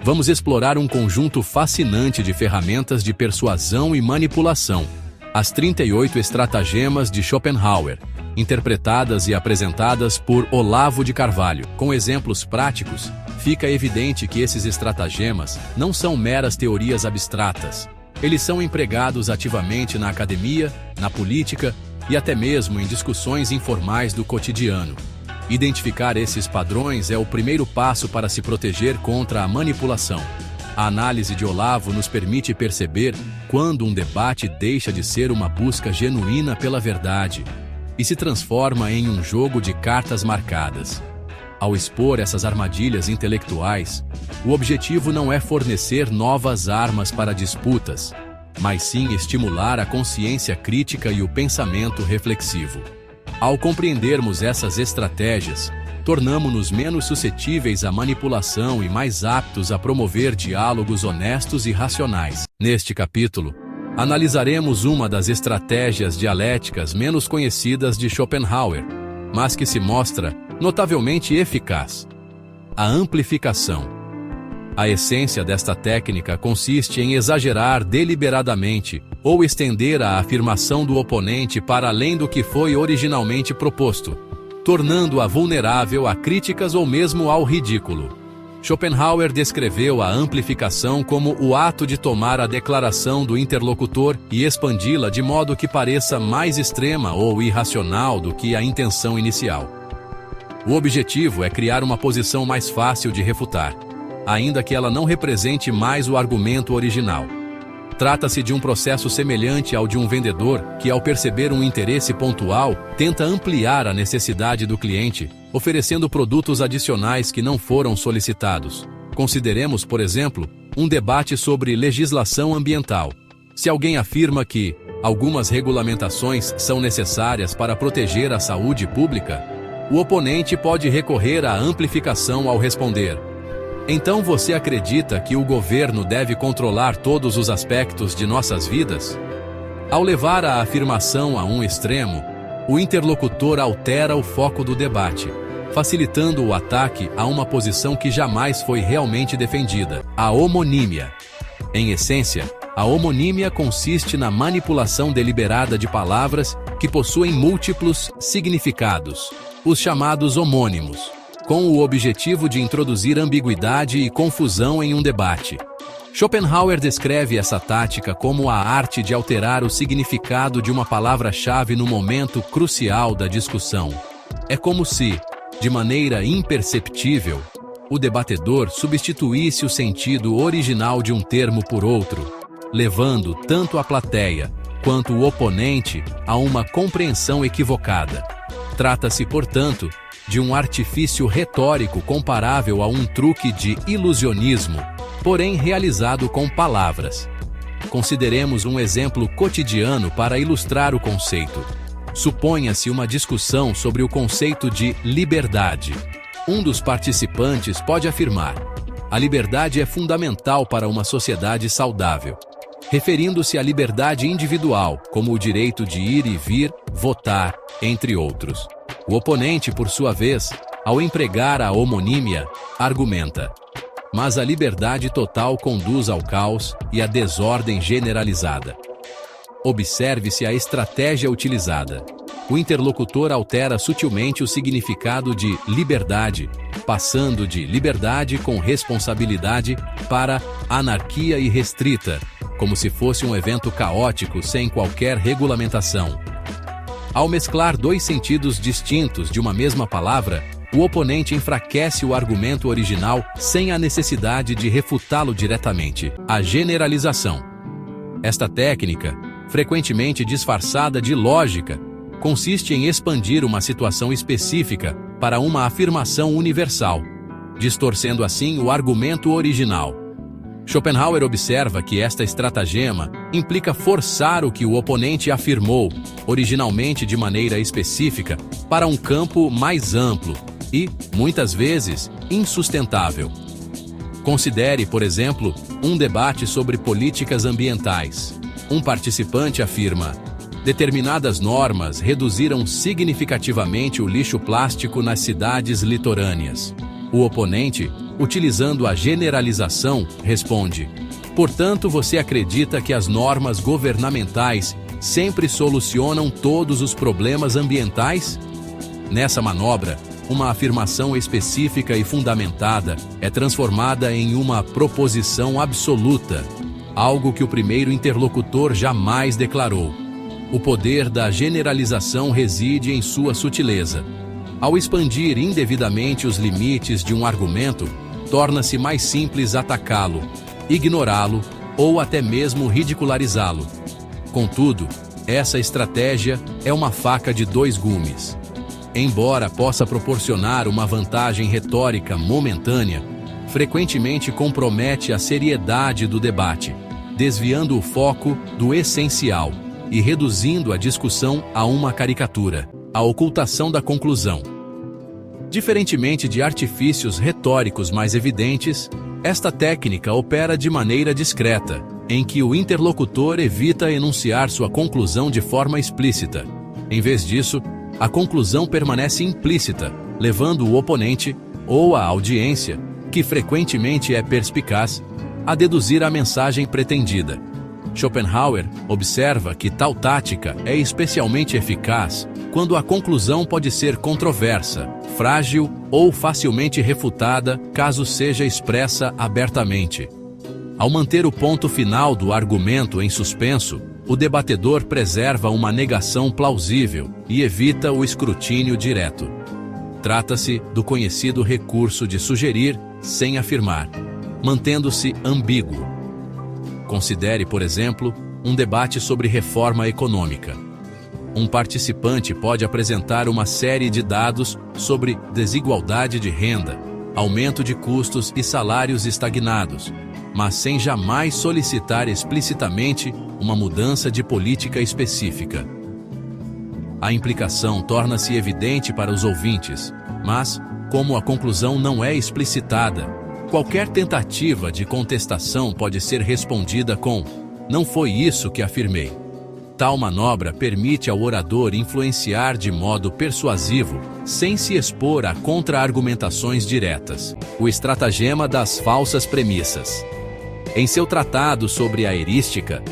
vamos explorar um conjunto fascinante de ferramentas de persuasão e manipulação, as 38 estratagemas de Schopenhauer, interpretadas e apresentadas por Olavo de Carvalho. Com exemplos práticos, fica evidente que esses estratagemas não são meras teorias abstratas. Eles são empregados ativamente na academia, na política e até mesmo em discussões informais do cotidiano. Identificar esses padrões é o primeiro passo para se proteger contra a manipulação. A análise de Olavo nos permite perceber quando um debate deixa de ser uma busca genuína pela verdade e se transforma em um jogo de cartas marcadas. Ao expor essas armadilhas intelectuais, o objetivo não é fornecer novas armas para disputas, mas sim estimular a consciência crítica e o pensamento reflexivo. Ao compreendermos essas estratégias, tornamo-nos menos suscetíveis à manipulação e mais aptos a promover diálogos honestos e racionais. Neste capítulo, analisaremos uma das estratégias dialéticas menos conhecidas de Schopenhauer, mas que se mostra notavelmente eficaz: a amplificação. A essência desta técnica consiste em exagerar deliberadamente ou estender a afirmação do oponente para além do que foi originalmente proposto, tornando-a vulnerável a críticas ou mesmo ao ridículo. Schopenhauer descreveu a amplificação como o ato de tomar a declaração do interlocutor e expandi-la de modo que pareça mais extrema ou irracional do que a intenção inicial. O objetivo é criar uma posição mais fácil de refutar, ainda que ela não represente mais o argumento original. Trata-se de um processo semelhante ao de um vendedor que, ao perceber um interesse pontual, tenta ampliar a necessidade do cliente, oferecendo produtos adicionais que não foram solicitados. Consideremos, por exemplo, um debate sobre legislação ambiental. Se alguém afirma que algumas regulamentações são necessárias para proteger a saúde pública, o oponente pode recorrer à amplificação ao responder: então você acredita que o governo deve controlar todos os aspectos de nossas vidas? Ao levar a afirmação a um extremo, o interlocutor altera o foco do debate, facilitando o ataque a uma posição que jamais foi realmente defendida: a homonímia. Em essência, a homonímia consiste na manipulação deliberada de palavras que possuem múltiplos significados, os chamados homônimos, com o objetivo de introduzir ambiguidade e confusão em um debate. Schopenhauer descreve essa tática como a arte de alterar o significado de uma palavra-chave no momento crucial da discussão. É como se, de maneira imperceptível, o debatedor substituísse o sentido original de um termo por outro, levando tanto a plateia quanto o oponente a uma compreensão equivocada. Trata-se, portanto, de um artifício retórico comparável a um truque de ilusionismo, porém realizado com palavras. Consideremos um exemplo cotidiano para ilustrar o conceito. Suponha-se uma discussão sobre o conceito de liberdade. Um dos participantes pode afirmar: a liberdade é fundamental para uma sociedade saudável, referindo-se à liberdade individual, como o direito de ir e vir, votar, entre outros. O oponente, por sua vez, ao empregar a homonímia, argumenta: mas a liberdade total conduz ao caos e à desordem generalizada. Observe-se a estratégia utilizada. O interlocutor altera sutilmente o significado de liberdade, passando de liberdade com responsabilidade para anarquia irrestrita, como se fosse um evento caótico sem qualquer regulamentação. Ao mesclar dois sentidos distintos de uma mesma palavra, o oponente enfraquece o argumento original sem a necessidade de refutá-lo diretamente. A generalização. Esta técnica, frequentemente disfarçada de lógica, consiste em expandir uma situação específica para uma afirmação universal, distorcendo assim o argumento original. Schopenhauer observa que esta estratagema implica forçar o que o oponente afirmou, originalmente de maneira específica, para um campo mais amplo e, muitas vezes, insustentável. Considere, por exemplo, um debate sobre políticas ambientais. Um participante afirma: determinadas normas reduziram significativamente o lixo plástico nas cidades litorâneas. O oponente, Utilizando a generalização, responde: portanto, você acredita que as normas governamentais sempre solucionam todos os problemas ambientais? Nessa manobra, uma afirmação específica e fundamentada é transformada em uma proposição absoluta, algo que o primeiro interlocutor jamais declarou. O poder da generalização reside em sua sutileza. Ao expandir indevidamente os limites de um argumento, torna-se mais simples atacá-lo, ignorá-lo ou até mesmo ridicularizá-lo. Contudo, essa estratégia é uma faca de dois gumes. Embora possa proporcionar uma vantagem retórica momentânea, frequentemente compromete a seriedade do debate, desviando o foco do essencial e reduzindo a discussão a uma caricatura, a ocultação da conclusão. Diferentemente de artifícios retóricos mais evidentes, esta técnica opera de maneira discreta, em que o interlocutor evita enunciar sua conclusão de forma explícita. Em vez disso, a conclusão permanece implícita, levando o oponente, ou a audiência, que frequentemente é perspicaz, a deduzir a mensagem pretendida. Schopenhauer observa que tal tática é especialmente eficaz quando a conclusão pode ser controversa, frágil ou facilmente refutada caso seja expressa abertamente. Ao manter o ponto final do argumento em suspenso, o debatedor preserva uma negação plausível e evita o escrutínio direto. Trata-se do conhecido recurso de sugerir sem afirmar, mantendo-se ambíguo. Considere, por exemplo, um debate sobre reforma econômica. Um participante pode apresentar uma série de dados sobre desigualdade de renda, aumento de custos e salários estagnados, mas sem jamais solicitar explicitamente uma mudança de política específica. A implicação torna-se evidente para os ouvintes, mas, como a conclusão não é explicitada, qualquer tentativa de contestação pode ser respondida com: não foi isso que afirmei. Tal manobra permite ao orador influenciar de modo persuasivo, sem se expor a contra-argumentações diretas. O estratagema das falsas premissas. Em seu tratado sobre a erística,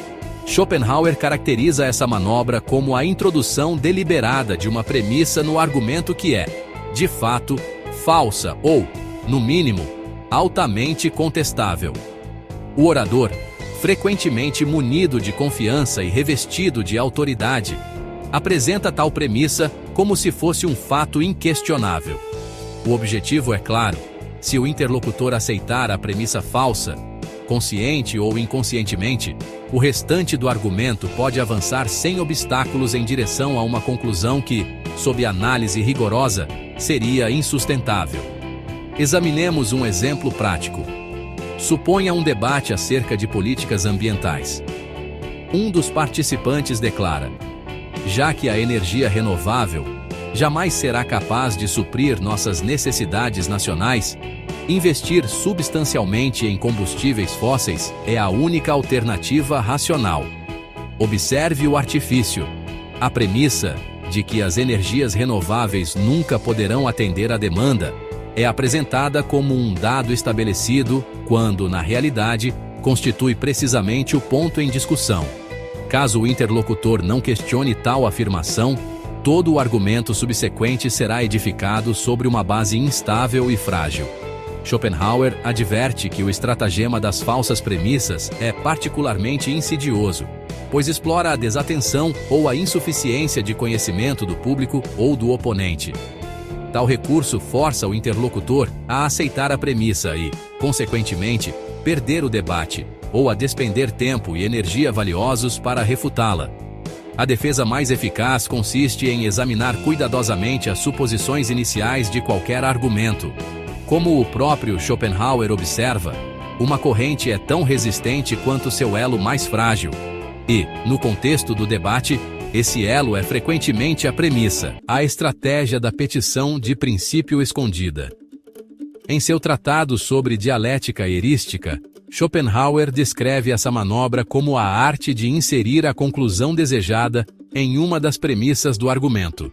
Schopenhauer caracteriza essa manobra como a introdução deliberada de uma premissa no argumento que é, de fato, falsa ou, no mínimo, altamente contestável. O orador, frequentemente munido de confiança e revestido de autoridade, apresenta tal premissa como se fosse um fato inquestionável. O objetivo é claro: se o interlocutor aceitar a premissa falsa, consciente ou inconscientemente, o restante do argumento pode avançar sem obstáculos em direção a uma conclusão que, sob análise rigorosa, seria insustentável. Examinemos um exemplo prático. Suponha um debate acerca de políticas ambientais. Um dos participantes declara: já que a energia renovável jamais será capaz de suprir nossas necessidades nacionais, investir substancialmente em combustíveis fósseis é a única alternativa racional. Observe o artifício. A premissa de que as energias renováveis nunca poderão atender à demanda é apresentada como um dado estabelecido, quando, na realidade, constitui precisamente o ponto em discussão. Caso o interlocutor não questione tal afirmação, todo o argumento subsequente será edificado sobre uma base instável e frágil. Schopenhauer adverte que o estratagema das falsas premissas é particularmente insidioso, pois explora a desatenção ou a insuficiência de conhecimento do público ou do oponente. Tal recurso força o interlocutor a aceitar a premissa e, consequentemente, perder o debate, ou a despender tempo e energia valiosos para refutá-la. A defesa mais eficaz consiste em examinar cuidadosamente as suposições iniciais de qualquer argumento. Como o próprio Schopenhauer observa, uma corrente é tão resistente quanto seu elo mais frágil. E, no contexto do debate, esse elo é frequentemente a premissa, a estratégia da petição de princípio escondida. Em seu tratado sobre dialética erística, Schopenhauer descreve essa manobra como a arte de inserir a conclusão desejada em uma das premissas do argumento.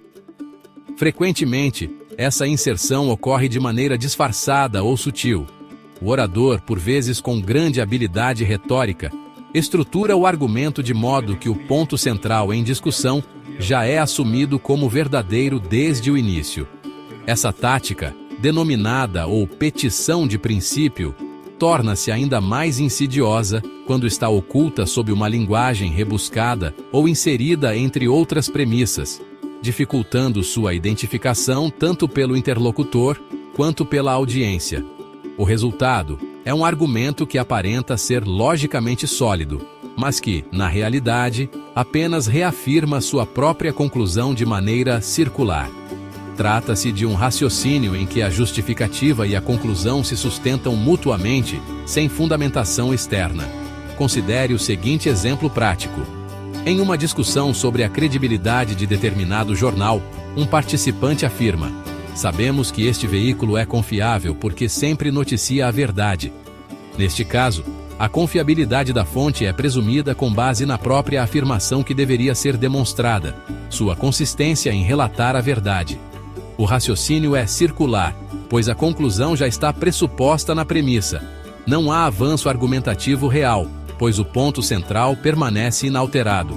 Frequentemente, essa inserção ocorre de maneira disfarçada ou sutil, O orador, por vezes com grande habilidade retórica, estrutura o argumento de modo que o ponto central em discussão já é assumido como verdadeiro desde o início. Essa tática, denominada ou petição de princípio, torna-se ainda mais insidiosa quando está oculta sob uma linguagem rebuscada ou inserida entre outras premissas, dificultando sua identificação tanto pelo interlocutor quanto pela audiência. O resultado é um argumento que aparenta ser logicamente sólido, mas que, na realidade, apenas reafirma sua própria conclusão de maneira circular. Trata-se de um raciocínio em que a justificativa e a conclusão se sustentam mutuamente, sem fundamentação externa. Considere o seguinte exemplo prático. Em uma discussão sobre a credibilidade de determinado jornal, um participante afirma: "Sabemos que este veículo é confiável porque sempre noticia a verdade." Neste caso, a confiabilidade da fonte é presumida com base na própria afirmação que deveria ser demonstrada, sua consistência em relatar a verdade. O raciocínio é circular, pois a conclusão já está pressuposta na premissa. Não há avanço argumentativo real, pois o ponto central permanece inalterado.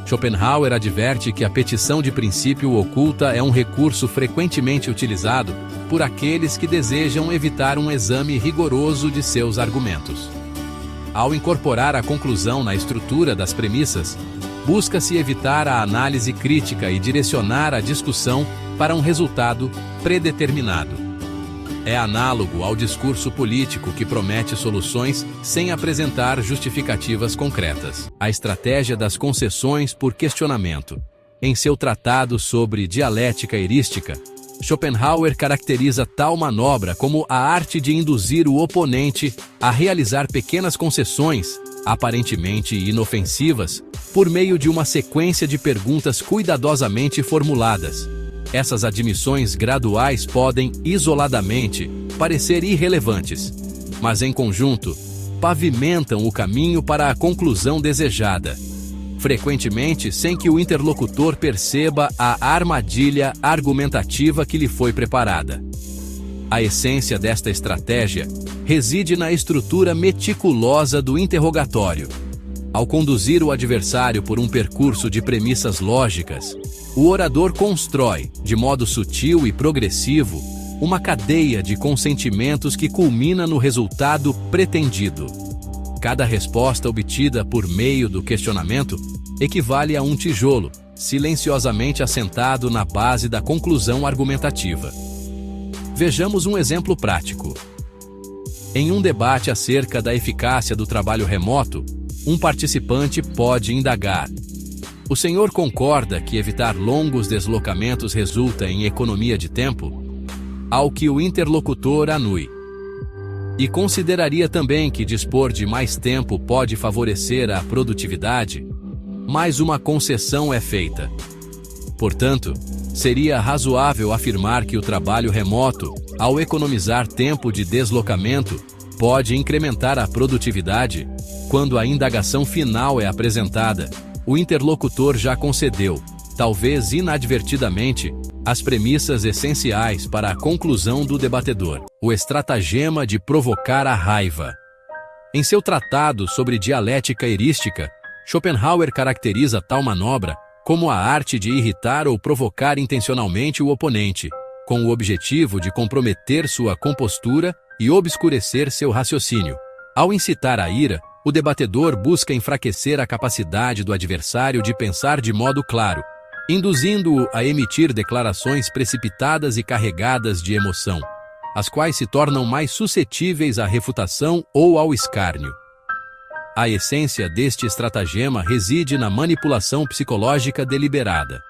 Schopenhauer adverte que a petição de princípio oculta é um recurso frequentemente utilizado por aqueles que desejam evitar um exame rigoroso de seus argumentos. Ao incorporar a conclusão na estrutura das premissas, busca-se evitar a análise crítica e direcionar a discussão para um resultado predeterminado. É análogo ao discurso político que promete soluções sem apresentar justificativas concretas. A estratégia das concessões por questionamento. Em seu tratado sobre dialética erística, Schopenhauer caracteriza tal manobra como a arte de induzir o oponente a realizar pequenas concessões, aparentemente inofensivas, por meio de uma sequência de perguntas cuidadosamente formuladas. Essas admissões graduais podem, isoladamente, parecer irrelevantes, mas em conjunto, pavimentam o caminho para a conclusão desejada, frequentemente sem que o interlocutor perceba a armadilha argumentativa que lhe foi preparada. A essência desta estratégia reside na estrutura meticulosa do interrogatório. Ao conduzir o adversário por um percurso de premissas lógicas, o orador constrói, de modo sutil e progressivo, uma cadeia de consentimentos que culmina no resultado pretendido. Cada resposta obtida por meio do questionamento equivale a um tijolo, silenciosamente assentado na base da conclusão argumentativa. Vejamos um exemplo prático. Em um debate acerca da eficácia do trabalho remoto, um participante pode indagar: "O senhor concorda que evitar longos deslocamentos resulta em economia de tempo?" Ao que o interlocutor anui: "E consideraria também que dispor de mais tempo pode favorecer a produtividade?" Mais uma concessão é feita. Portanto, seria razoável afirmar que o trabalho remoto, ao economizar tempo de deslocamento, pode incrementar a produtividade. Quando a indagação final é apresentada, o interlocutor já concedeu, talvez inadvertidamente, as premissas essenciais para a conclusão do debatedor. O estratagema de provocar a raiva. Em seu tratado sobre dialética erística, Schopenhauer caracteriza tal manobra como a arte de irritar ou provocar intencionalmente o oponente, com o objetivo de comprometer sua compostura e obscurecer seu raciocínio. Ao incitar a ira, o debatedor busca enfraquecer a capacidade do adversário de pensar de modo claro, induzindo-o a emitir declarações precipitadas e carregadas de emoção, as quais se tornam mais suscetíveis à refutação ou ao escárnio. A essência deste estratagema reside na manipulação psicológica deliberada.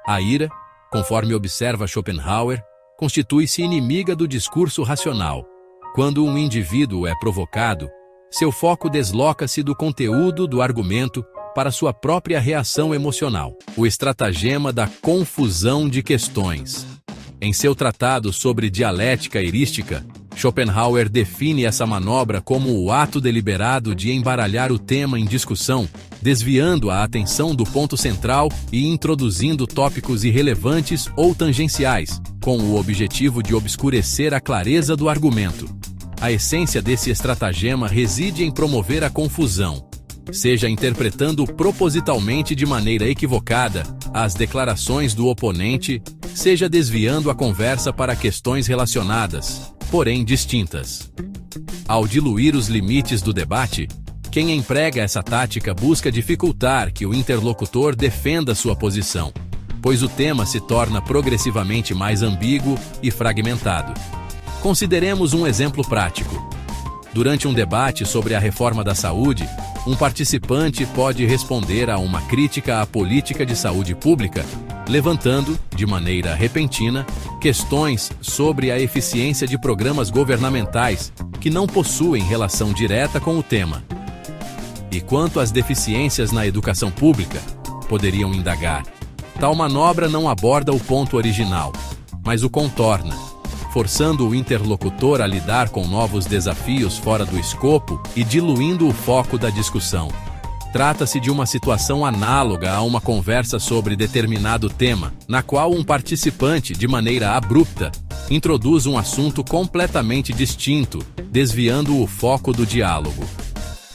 A ira, conforme observa Schopenhauer, constitui-se inimiga do discurso racional. Quando um indivíduo é provocado, seu foco desloca-se do conteúdo do argumento para sua própria reação emocional. O estratagema da confusão de questões. Em seu tratado sobre dialética erística, Schopenhauer define essa manobra como o ato deliberado de embaralhar o tema em discussão, desviando a atenção do ponto central e introduzindo tópicos irrelevantes ou tangenciais, com o objetivo de obscurecer a clareza do argumento. A essência desse estratagema reside em promover a confusão, seja interpretando propositalmente de maneira equivocada as declarações do oponente, seja desviando a conversa para questões relacionadas, porém distintas. Ao diluir os limites do debate, quem emprega essa tática busca dificultar que o interlocutor defenda sua posição, pois o tema se torna progressivamente mais ambíguo e fragmentado. Consideremos um exemplo prático. Durante um debate sobre a reforma da saúde, um participante pode responder a uma crítica à política de saúde pública, levantando, de maneira repentina, questões sobre a eficiência de programas governamentais que não possuem relação direta com o tema. E quanto às deficiências na educação pública, poderiam indagar. Tal manobra não aborda o ponto original, mas o contorna, forçando o interlocutor a lidar com novos desafios fora do escopo e diluindo o foco da discussão. Trata-se de uma situação análoga a uma conversa sobre determinado tema, na qual um participante, de maneira abrupta, introduz um assunto completamente distinto, desviando o foco do diálogo.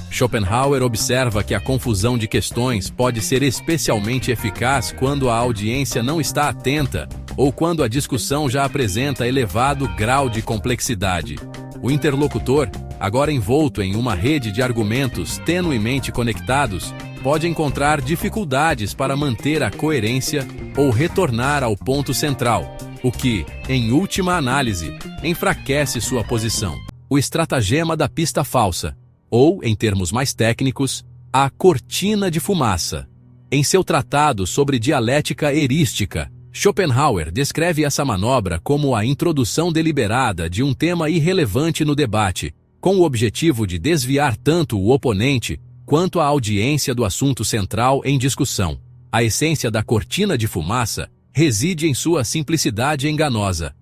Schopenhauer observa que a confusão de questões pode ser especialmente eficaz quando a audiência não está atenta ou quando a discussão já apresenta elevado grau de complexidade. O interlocutor, agora envolto em uma rede de argumentos tenuemente conectados, pode encontrar dificuldades para manter a coerência ou retornar ao ponto central, o que, em última análise, enfraquece sua posição. O estratagema da pista falsa, ou, em termos mais técnicos, a cortina de fumaça. Em seu tratado sobre dialética erística, Schopenhauer descreve essa manobra como a introdução deliberada de um tema irrelevante no debate, com o objetivo de desviar tanto o oponente quanto a audiência do assunto central em discussão. A essência da cortina de fumaça reside em sua simplicidade enganosa.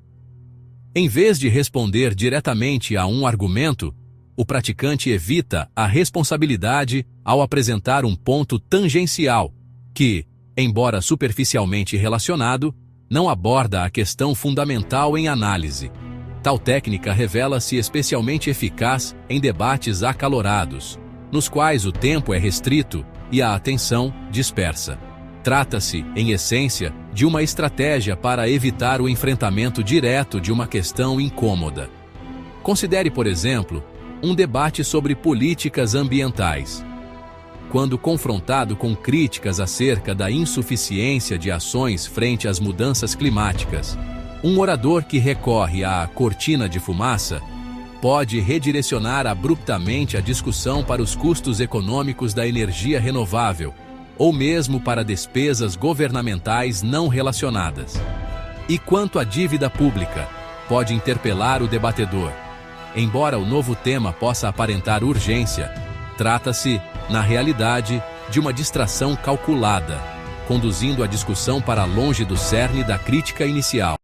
Em vez de responder diretamente a um argumento, o praticante evita a responsabilidade ao apresentar um ponto tangencial que, embora superficialmente relacionado, não aborda a questão fundamental em análise. Tal técnica revela-se especialmente eficaz em debates acalorados, nos quais o tempo é restrito e a atenção dispersa. Trata-se, em essência, de uma estratégia para evitar o enfrentamento direto de uma questão incômoda. Considere, por exemplo, um debate sobre políticas ambientais. Quando confrontado com críticas acerca da insuficiência de ações frente às mudanças climáticas, um orador que recorre à cortina de fumaça pode redirecionar abruptamente a discussão para os custos econômicos da energia renovável, ou mesmo para despesas governamentais não relacionadas. E quanto à dívida pública, pode interpelar o debatedor. Embora o novo tema possa aparentar urgência, trata-se, na realidade, de uma distração calculada, conduzindo a discussão para longe do cerne da crítica inicial.